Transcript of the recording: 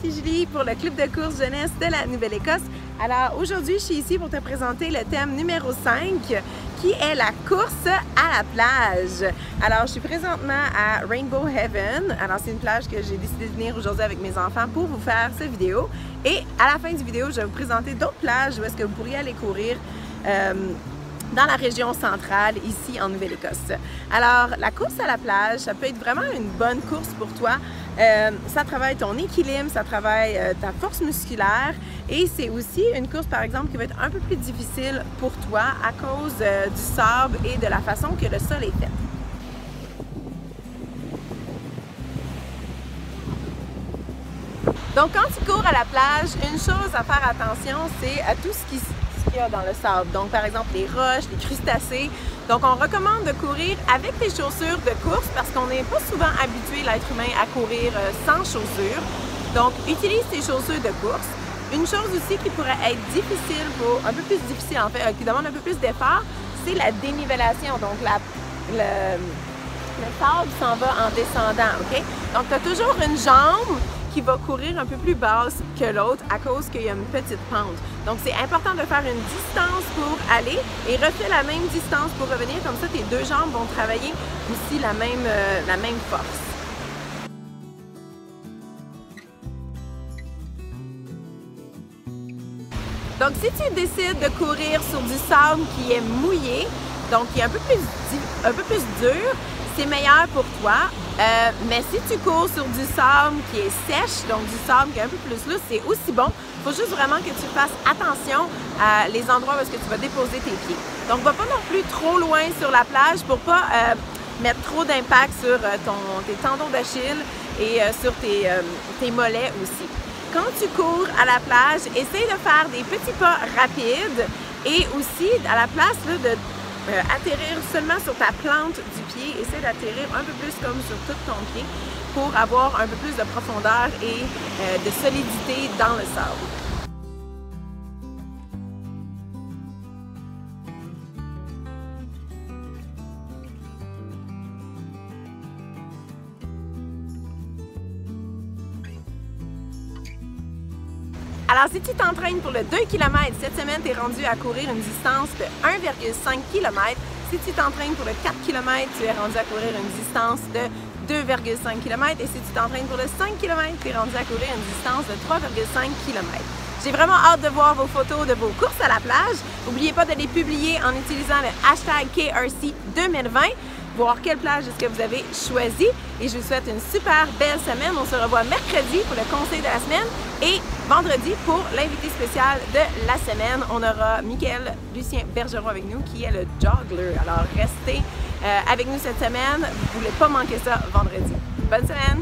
ici Julie pour le club de course jeunesse de la Nouvelle-Écosse. Alors aujourd'hui, je suis ici pour te présenter le thème numéro 5 qui est la course à la plage. Alors je suis présentement à Rainbow Heaven. Alors c'est une plage que j'ai décidé de venir aujourd'hui avec mes enfants pour vous faire cette vidéo. Et à la fin du vidéo, je vais vous présenter d'autres plages où est-ce que vous pourriez aller courir dans la région centrale, ici en Nouvelle-Écosse. Alors, la course à la plage, ça peut être vraiment une bonne course pour toi. Ça travaille ton équilibre, ça travaille ta force musculaire et c'est aussi une course, par exemple, qui va être un peu plus difficile pour toi à cause du sable et de la façon que le sol est fait. Donc, quand tu cours à la plage, une chose à faire attention, c'est à tout ce qu'il y a dans le sable. Donc, par exemple, les roches, les crustacés. Donc, on recommande de courir avec tes chaussures de course parce qu'on n'est pas souvent habitué, l'être humain, à courir sans chaussures. Donc, utilise tes chaussures de course. Une chose aussi qui pourrait être difficile, un peu plus difficile en fait, qui demande un peu plus d'effort, c'est la dénivellation. Donc, le sable s'en va en descendant, OK? Donc, tu as toujours une jambe qui va courir un peu plus basse que l'autre à cause qu'il y a une petite pente. Donc, c'est important de faire une distance pour aller et refais la même distance pour revenir. Comme ça, tes deux jambes vont travailler aussi la même force. Donc, si tu décides de courir sur du sable qui est mouillé, donc qui est un peu plus dur, c'est meilleur pour toi. Mais si tu cours sur du sable qui est sèche, donc du sable qui est un peu plus lousse, c'est aussi bon. Il faut juste vraiment que tu fasses attention à les endroits où est-ce que tu vas déposer tes pieds. Donc, va pas non plus trop loin sur la plage pour pas mettre trop d'impact sur tes tendons d'Achille et sur tes mollets aussi. Quand tu cours à la plage, essaye de faire des petits pas rapides et aussi à la place là, de atterrir seulement sur ta plante du pied, essaie d'atterrir un peu plus comme sur tout ton pied pour avoir un peu plus de profondeur et de solidité dans le sable. Alors, si tu t'entraînes pour le 2 km, cette semaine, tu es rendu à courir une distance de 1,5 km. Si tu t'entraînes pour le 4 km, tu es rendu à courir une distance de 2,5 km. Et si tu t'entraînes pour le 5 km, tu es rendu à courir une distance de 3,5 km. J'ai vraiment hâte de voir vos photos de vos courses à la plage. N'oubliez pas de les publier en utilisant le hashtag KRC 2020. Voir quelle plage est-ce que vous avez choisi. Et je vous souhaite une super belle semaine. On se revoit mercredi pour le conseil de la semaine et vendredi pour l'invité spécial de la semaine. On aura Michael Lucien Bergeron avec nous qui est le joggler. Alors restez avec nous cette semaine. Vous ne voulez pas manquer ça vendredi. Bonne semaine!